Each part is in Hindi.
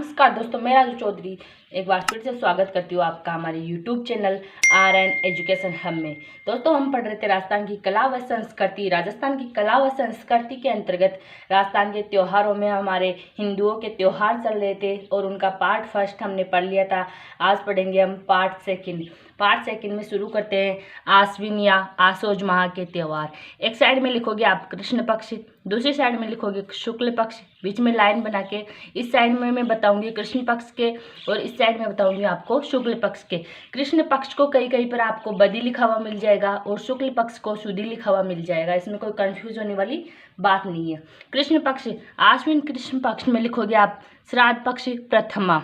नमस्कार दोस्तों, मैं राजू चौधरी एक बार फिर से स्वागत करती हूँ आपका हमारे YouTube channel RN education hub में। दोस्तों, हम पढ़ रहे थे राजस्थान की कला व संस्कृति। राजस्थान की कला व संस्कृति के अंतर्गत राजस्थान के त्योहारों में हमारे हिंदुओं के त्योहार चल रहे थे और उनका पार्ट फर्स्ट हमने पढ़ लिया था। आज पढ़ेंगे हम पार्ट सेकंड। पार्ट सेकंड में शुरू करते हैं आश्विन या आसोज माह के त्यौहार। एक साइड में लिखोगे आप कृष्ण पक्ष, दूसरी साइड में लिखोगे शुक्ल पक्ष, बीच में लाइन बना के इस साइड में मैं बताऊंगी कृष्ण पक्ष के और इस साइड में बताऊंगी आपको शुक्ल पक्ष के। कृष्ण पक्ष को कहीं पर आपको बदी लिखा हुआ मिल जाएगा और शुक्ल पक्ष को शुद्धि लिखा हुआ मिल जाएगा। इसमें कोई कंफ्यूज होने वाली बात नहीं है। कृष्ण पक्ष आश्विन कृष्ण पक्ष में लिखोगे आप श्राद्ध पक्ष प्रथमा।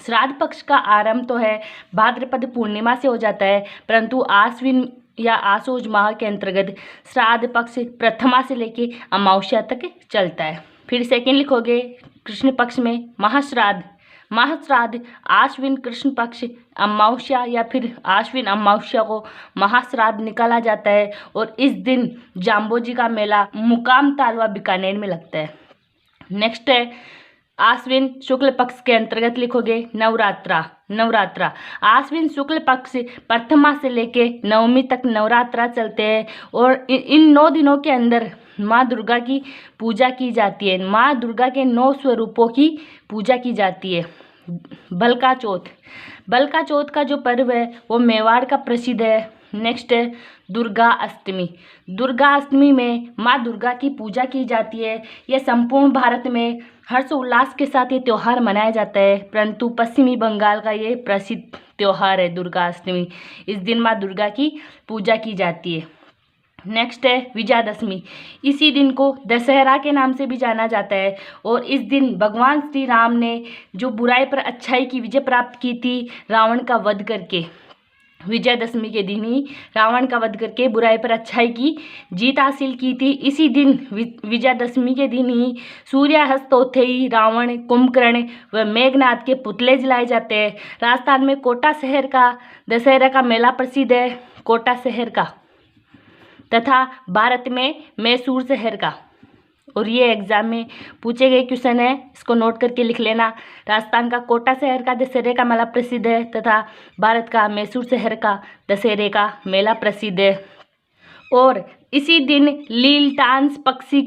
श्राद्ध पक्ष का आरंभ तो है भाद्रपद पूर्णिमा से हो जाता है, परंतु आश्विन या आसोज माह के अंतर्गत श्राद्ध पक्ष प्रथमा से लेके अमावस्या तक चलता है। फिर सेकंड लिखोगे कृष्ण पक्ष में महाश्राद्ध। महाश्राद्ध आश्विन कृष्ण पक्ष अमावस्या या फिर आश्विन अमावस्या को महाश्राद्ध निकाला जाता है और इस दिन जाम्बोजी का मेला मुकाम तालवा बीकानेर में लगता है। नेक्स्ट है आश्विन शुक्ल पक्ष के अंतर्गत लिखोगे नवरात्रा। नवरात्रा आश्विन शुक्ल पक्ष प्रथमा से लेके नवमी तक नवरात्रा चलते हैं और इन 9 दिनों के अंदर माँ दुर्गा की पूजा की जाती है। माँ दुर्गा के 9 स्वरूपों की पूजा की जाती है। बलका चौथ। बलका चौथ का जो पर्व है वो मेवाड़ का प्रसिद्ध है। नेक्स्ट है दुर्गा अष्टमी। दुर्गा अष्टमी में माँ दुर्गा की पूजा की जाती है। यह संपूर्ण भारत में हर्ष उल्लास के साथ ये त्यौहार मनाया जाता है, परंतु पश्चिमी बंगाल का ये प्रसिद्ध त्यौहार है दुर्गा अष्टमी। इस दिन माँ दुर्गा की पूजा की जाती है। नेक्स्ट है विजयादशमी। इसी दिन को दशहरा के नाम से भी जाना जाता है और इस दिन भगवान श्री राम ने जो बुराई पर अच्छाई की विजय प्राप्त की थी रावण का वध करके, विजयादशमी के दिन ही रावण का वध करके बुराई पर अच्छाई की जीत हासिल की थी। इसी दिन विजयादशमी के दिन ही सूर्यास्त होते ही रावण, कुंभकर्ण व मेघनाथ के पुतले जलाए जाते हैं। राजस्थान में कोटा शहर का दशहरा का मेला प्रसिद्ध है, कोटा शहर का, तथा भारत में मैसूर शहर का। और ये एग्जाम में पूछे गए क्वेश्चन है, इसको नोट करके लिख लेना। राजस्थान का कोटा शहर का दशहरे का मेला प्रसिद्ध है तथा भारत का मैसूर शहर का दशहरे का मेला प्रसिद्ध है। और इसी दिन लीलटांस पक्षी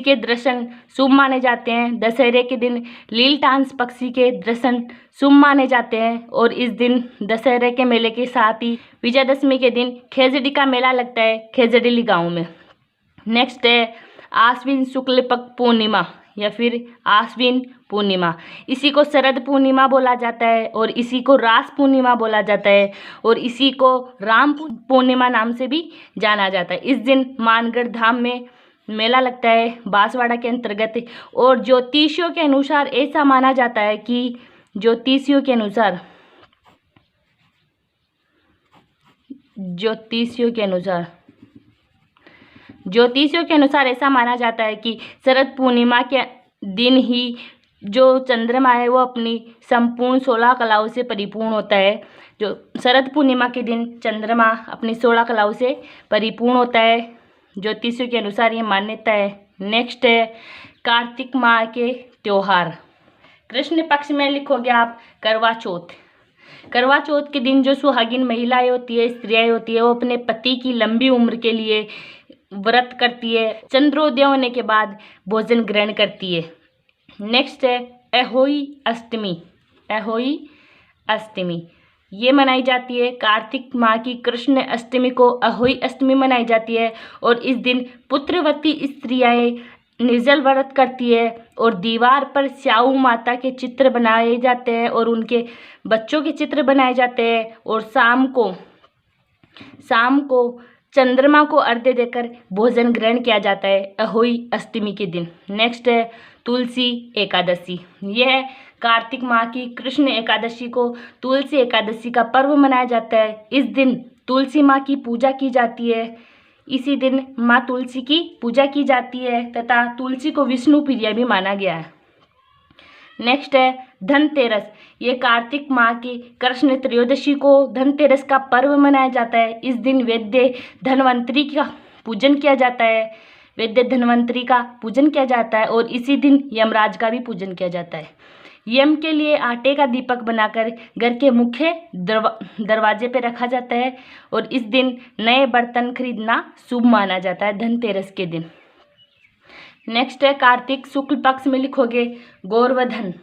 के दर्शन शुभ माने जाते हैं। दशहरे के दिन लीलटांस पक्षी के दर्शन शुभ माने जाते हैं और इस दिन दशहरे के मेले के साथ ही विजयादशमी के दिन खेजड़ी का मेला लगता है खेजड़ीली गांव में। नेक्स्ट है आश्विन शुक्ल पक्ष पूर्णिमा या फिर आश्विन पूर्णिमा। इसी को शरद पूर्णिमा बोला जाता है और इसी को रास पूर्णिमा बोला जाता है और इसी को राम पूर्णिमा नाम से भी जाना जाता है। इस दिन मानगढ़ धाम में मेला लगता है बांसवाड़ा के अंतर्गत। और ज्योतिषियों के अनुसार ऐसा माना जाता है कि ज्योतिषियों के अनुसार ऐसा माना जाता है कि शरद पूर्णिमा के दिन ही जो चंद्रमा है वो अपनी संपूर्ण 16 कलाओं से परिपूर्ण होता है। जो शरद पूर्णिमा के दिन चंद्रमा अपनी 16 कलाओं से परिपूर्ण होता है, ज्योतिषियों के अनुसार ये मान्यता है। नेक्स्ट है कार्तिक माह के त्योहार। कृष्ण पक्ष में लिखोगे आप करवा चौथ। करवा चौथ के दिन जो सुहागिन महिलाएं होती है, स्त्रियां होती है, वो अपने पति की लंबी उम्र के लिए व्रत करती है। चंद्रोदय होने के बाद भोजन ग्रहण करती है। नेक्स्ट है अहोई अष्टमी। अहोई अष्टमी ये मनाई जाती है कार्तिक माह की कृष्ण अष्टमी को अहोई अष्टमी मनाई जाती है और इस दिन पुत्रवती स्त्रियां निर्जल व्रत करती है और दीवार पर स्याऊ माता के चित्र बनाए जाते हैं और उनके बच्चों के चित्र बनाए जाते हैं और शाम को चंद्रमा को अर्घ्य देकर भोजन ग्रहण किया जाता है अहोई अष्टमी के दिन। नेक्स्ट है तुलसी एकादशी। यह कार्तिक माह की कृष्ण एकादशी को तुलसी एकादशी का पर्व मनाया जाता है। इस दिन तुलसी माँ की पूजा की जाती है। इसी दिन माँ तुलसी की पूजा की जाती है तथा तुलसी को विष्णु प्रिय भी माना गया है। नेक्स्ट है धनतेरस। ये कार्तिक माह की कृष्ण त्रयोदशी को धनतेरस का पर्व मनाया जाता है। इस दिन वैद्य धनवंतरी का पूजन किया जाता है। वैद्य धन्वंतरि का पूजन किया जाता है और इसी दिन यमराज का भी पूजन किया जाता है। यम के लिए आटे का दीपक बनाकर घर के मुख्य दरवाजे पे रखा जाता है और इस दिन नए बर्तन खरीदना शुभ माना जाता है, धनतेरस के दिन। नेक्स्ट है कार्तिक शुक्ल पक्ष में लिखोगे गौरवधन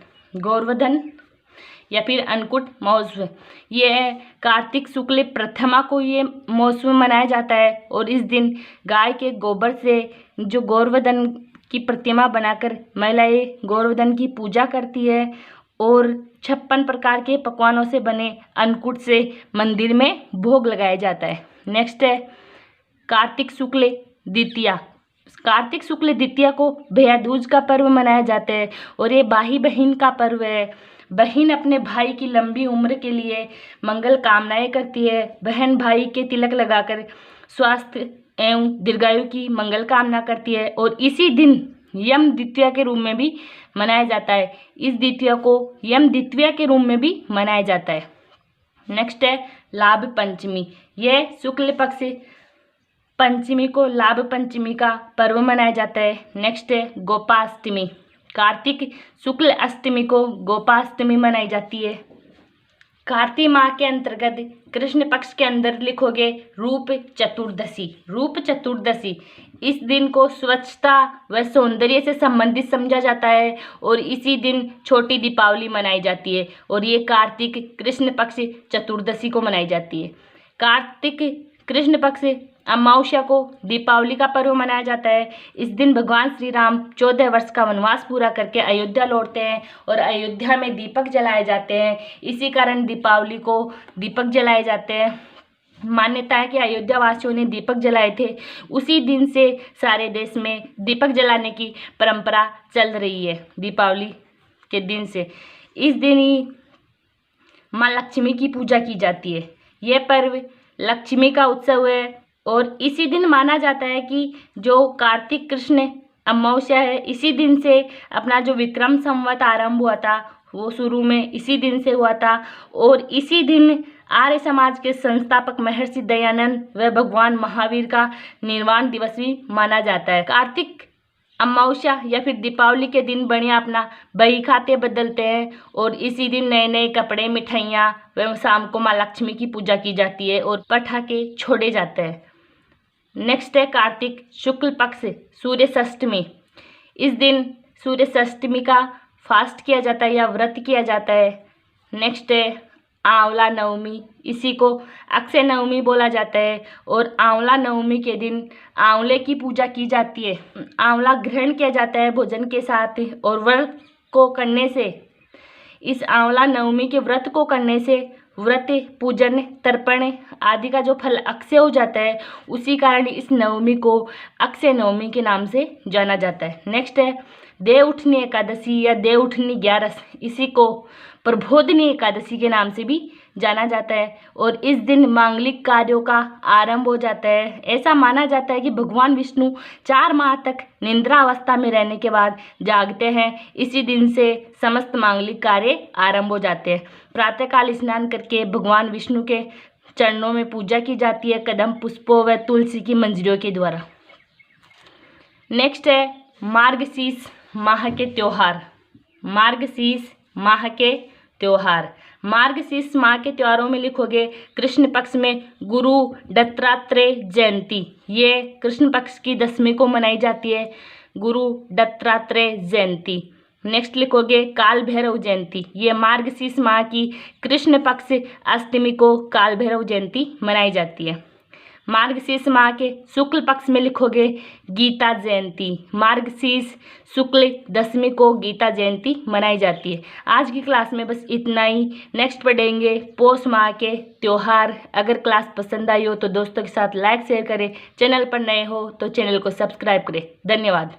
या फिर अन्नकूट महोत्सव। ये कार्तिक शुक्ल प्रथमा को ये महोत्सव मनाया जाता है और इस दिन गाय के गोबर से जो गौरवधन की प्रतिमा बनाकर महिलाएं गौरवधन की पूजा करती है और 56 प्रकार के पकवानों से बने अन्नकूट से मंदिर में भोग लगाया जाता है। नेक्स्ट है कार्तिक शुक्ल द्वितीया। कार्तिक शुक्ल द्वितीया को भैया दूज का पर्व मनाया जाता है और ये भाई बहन का पर्व है। बहन अपने भाई की लंबी उम्र के लिए मंगल कामनाएं करती है। बहन भाई के तिलक लगाकर स्वास्थ्य एवं दीर्घायु की मंगल कामना करती है और इसी दिन यम द्वितीया के रूप में भी मनाया जाता है। इस द्वितीया को यम द्वितीया के रूप में भी मनाया जाता है। नेक्स्ट है लाभ पंचमी। यह शुक्ल पक्ष पंचमी को लाभ पंचमी का पर्व मनाया जाता है। नेक्स्ट है गोपाष्टमी। कार्तिक शुक्ल अष्टमी को गोपाष्टमी मनाई जाती है। कार्तिक माह के अंतर्गत कृष्ण पक्ष के अंदर लिखोगे रूप चतुर्दशी। इस दिन को स्वच्छता व सौंदर्य से संबंधित समझा जाता है और इसी दिन छोटी दीपावली मनाई जाती है और ये कार्तिक कृष्ण पक्ष चतुर्दशी को मनाई जाती है। कार्तिक कृष्ण पक्ष अमावस्या को दीपावली का पर्व मनाया जाता है। इस दिन भगवान श्री राम 14 वर्ष का वनवास पूरा करके अयोध्या लौटते हैं और अयोध्या में दीपक जलाए जाते हैं। इसी कारण दीपावली को दीपक जलाए जाते हैं। मान्यता है कि अयोध्या वासियों ने दीपक जलाए थे, उसी दिन से सारे देश में दीपक जलाने की परंपरा चल रही है। दीपावली के दिन से इस दिन ही माँ लक्ष्मी की पूजा की जाती है। यह पर्व लक्ष्मी का उत्सव है और इसी दिन माना जाता है कि जो कार्तिक कृष्ण अमावस्या है, इसी दिन से अपना जो विक्रम संवत आरंभ हुआ था वो शुरू में इसी दिन से हुआ था और इसी दिन आर्य समाज के संस्थापक महर्षि दयानंद व भगवान महावीर का निर्वाण दिवस भी माना जाता है। कार्तिक अमावस्या या फिर दीपावली के दिन बढ़िया अपना बही खाते बदलते हैं और इसी दिन नए नए कपड़े, मिठाइयाँ व शाम को माँ लक्ष्मी की पूजा की जाती है और पटाखे छोड़े जाते हैं। नेक्स्ट है कार्तिक शुक्ल पक्ष सूर्य षष्ठमी। इस दिन सूर्य षष्ठमी का फास्ट किया जाता है या व्रत किया जाता है। नेक्स्ट है आंवला नवमी। इसी को अक्षय नवमी बोला जाता है और आंवला नवमी के दिन आंवले की पूजा की जाती है। आंवला ग्रहण किया जाता है भोजन के साथ और व्रत को करने से, इस आंवला नवमी के व्रत को करने से व्रत, पूजन, तर्पण आदि का जो फल अक्षय हो जाता है, उसी कारण इस नवमी को अक्षय नवमी के नाम से जाना जाता है। नेक्स्ट है देवउठनी एकादशी या देवउठनी 11। इसी को प्रबोधिनी एकादशी के नाम से भी जाना जाता है और इस दिन मांगलिक कार्यों का आरंभ हो जाता है। ऐसा माना जाता है कि भगवान विष्णु 4 माह तक निद्रा अवस्था में रहने के बाद जागते हैं। इसी दिन से समस्त मांगलिक कार्य आरंभ हो जाते हैं। प्रातःकाल स्नान करके भगवान विष्णु के चरणों में पूजा की जाती है कदम पुष्पों व तुलसी की मंजरियों के द्वारा। नेक्स्ट है मार्गशीर्ष माह के त्योहार। मार्गशीर्ष माह के त्योहार। मार्गशीर्ष माह के त्योहारों में लिखोगे कृष्ण पक्ष में गुरु दत्तात्रेय जयंती। ये कृष्ण पक्ष की 10वीं को मनाई जाती है, गुरु दत्तात्रेय जयंती। नेक्स्ट लिखोगे काल भैरव जयंती। ये मार्गशीर्ष माह की कृष्ण पक्ष अष्टमी को काल भैरव जयंती मनाई जाती है। मार्गशीर्ष माह के शुक्ल पक्ष में लिखोगे गीता जयंती। मार्गशीर्ष शुक्ल 10वीं को गीता जयंती मनाई जाती है। आज की क्लास में बस इतना ही। नेक्स्ट पढ़ेंगे पौष माह के त्योहार। अगर क्लास पसंद आई हो तो दोस्तों के साथ लाइक शेयर करें। चैनल पर नए हो तो चैनल को सब्सक्राइब करें। धन्यवाद।